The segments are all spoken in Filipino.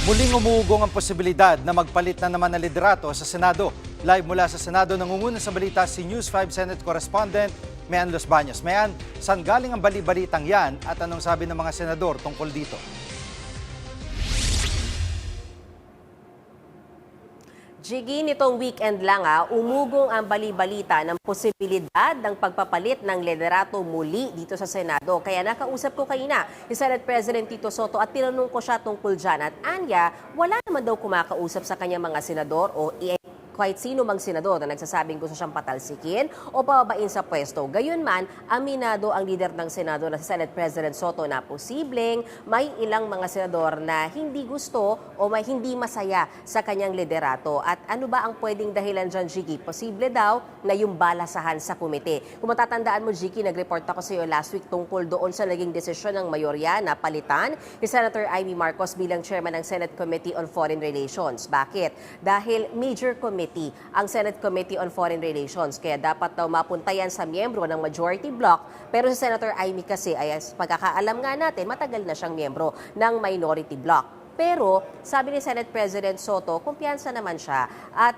Muling umugong ang posibilidad na magpalit na naman ng liderato sa Senado. Live mula sa Senado, nangunguna sa balita si News 5 Senate Correspondent Mean Los Baños. Mean, saan galing ang bali-balitang yan at anong sabi ng mga senador tungkol dito? Jiggy, nitong weekend lang umugong ang bali-balita ng posibilidad ng pagpapalit ng liderato muli dito sa Senado. Kaya nakausap ko kanina si Senate President Tito Soto at tinanong ko siya tungkol dyan. At anya, wala naman daw kumakausap sa kanyang mga senador o kahit sino mang senador na nagsasabing gusto siyang patalsikin o pababain sa pwesto. Gayunman, aminado ang leader ng Senado na si Senate President Soto na posibleng may ilang mga senador na hindi gusto o may hindi masaya sa kanyang liderato. At ano ba ang pwedeng dahilan dyan, Jiggy? Posible daw na yung balasahan sa komite. Kung matatandaan mo, Jiggy, nag-report ako sa iyo last week tungkol doon sa naging desisyon ng mayorya na palitan ni Senator Amy Marcos bilang chairman ng Senate Committee on Foreign Relations. Bakit? Dahil major committee ang Senate Committee on Foreign Relations. Kaya dapat daw mapunta yan sa miyembro ng majority bloc. Pero si Senator Amy kasi, ay pagkakaalam nga natin, matagal na siyang miyembro ng minority bloc. Pero sabi ni Senate President Soto, kumpiyansa naman siya at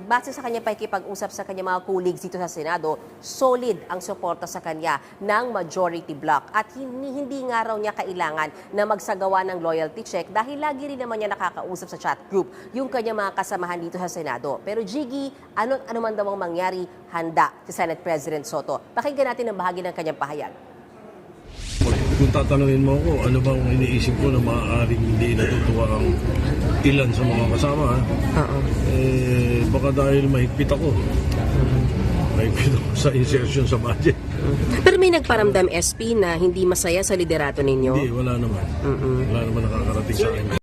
base sa kanya pakikipag-usap sa kanya mga colleagues dito sa Senado, solid ang suporta sa kanya ng majority bloc at hindi nga raw niya kailangan na magsagawa ng loyalty check dahil lagi rin naman niya nakakausap sa chat group yung kanya mga kasamahan dito sa Senado. Pero Jiggy, ano man daw ang mangyari, handa si Senate President Soto. Pakinggan natin ang bahagi ng kanyang pahayag. Kung tatanungin mo ako, ano bang iniisip ko na maaaring hindi natutuwa ang ilan sa mga kasama, baka dahil mahigpit ako. Mahigpit ako sa insertion sa budget. Pero may nagparamdam, SP, na hindi masaya sa liderato ninyo? Hindi, wala naman. Wala naman nakakarating sa akin.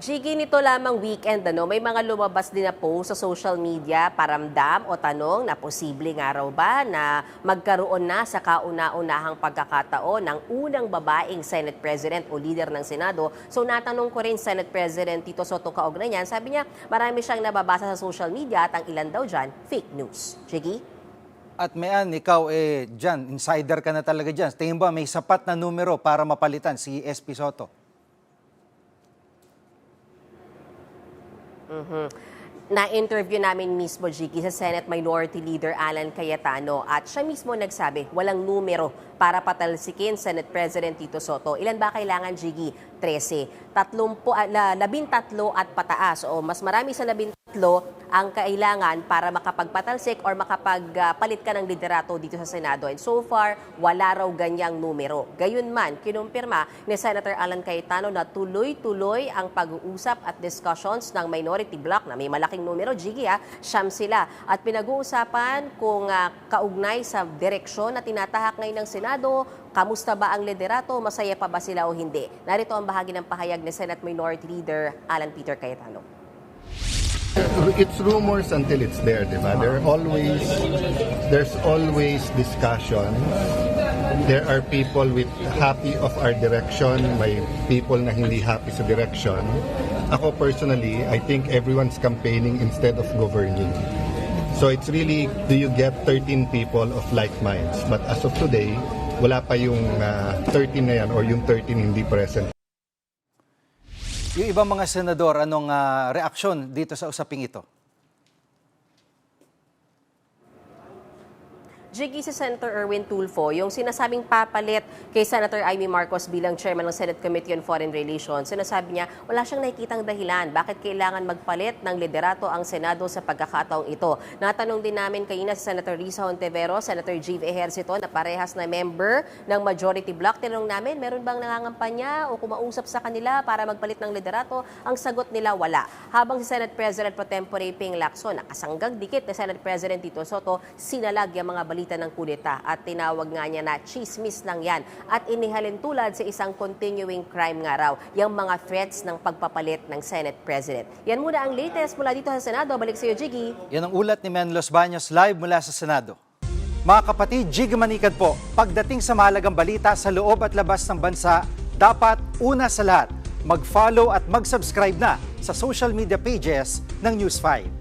Jiggy, nito lamang weekend, may mga lumabas din na post sa social media, paramdam o tanong na posible nga raw ba na magkaroon na sa kauna-unahang pagkakataon ng unang babaeng Senate President o leader ng Senado. So natanong ko rin Senate President Tito Soto kaugnay niyan. Sabi niya, marami siyang nababasa sa social media at ang ilan daw dyan, fake news. Jiggy? At Mean, ikaw dyan, insider ka na talaga dyan. Tingin ba may sapat na numero para mapalitan si SP Soto? Na-interview namin mismo, Jiggy, sa Senate Minority Leader Alan Cayetano at siya mismo nagsabi, walang numero para patalsikin Senate President Tito Soto. Ilan ba kailangan, Jiggy? 13. 13 at pataas o mas marami sa 13 ang kailangan para makapagpatalsik or makapagpalit ka ng liderato dito sa Senado. And so far, wala raw ganyang numero. Gayunman, kinumpirma ni Senator Alan Cayetano na tuloy-tuloy ang pag-uusap at discussions ng minority bloc na may malaking numero, Jiggy, siyam sila. At pinag-uusapan kung kaugnay sa direksyon na tinatahak ngayon ng Senado, kamusta ba ang liderato, masaya pa ba sila o hindi? Narito ang bahagi ng pahayag ni Senate Minority Leader Alan Peter Cayetano. It's rumors until it's there, di ba? There's always discussion. There are people with happy of our direction, may people na hindi happy sa direction. Ako personally, I think everyone's campaigning instead of governing. So it's really, do you get 13 people of like minds? But as of today, wala pa yung 13 na yan or yung 13 hindi present. Yung ibang mga senador, anong reaksyon dito sa usaping ito? Jiggy, si Senator Erwin Tulfo, yung sinasabing papalit kay Senator Amy Marcos bilang chairman ng Senate Committee on Foreign Relations, sinasabi niya wala siyang nakikitang dahilan bakit kailangan magpalit ng liderato ang Senado sa pagkakataong ito. Natanong din namin kanina si Senator Risa Hontiveros, Senator Jive Ejercito na parehas na member ng majority bloc. Tinanong namin, meron bang nangangampanya o kumausap sa kanila para magpalit ng liderato? Ang sagot nila, wala. Habang si Senate President Pro Tempore Ping Lacson, nakasanggang dikit ni Senate President Tito Soto, sinalag yung mga balita ng kudeta at tinawag nga niya na chismis lang yan at inihalin tulad sa isang continuing crime nga raw, yung mga threats ng pagpapalit ng Senate President. Yan muna ang latest mula dito sa Senado. Balik sa iyo, Jiggy. Yan ang ulat ni Mean Los Baños live mula sa Senado. Mga kapatid, Jiggy Manikad po, pagdating sa mahalagang balita sa loob at labas ng bansa, dapat una sa lahat, mag-follow at mag-subscribe na sa social media pages ng News 5.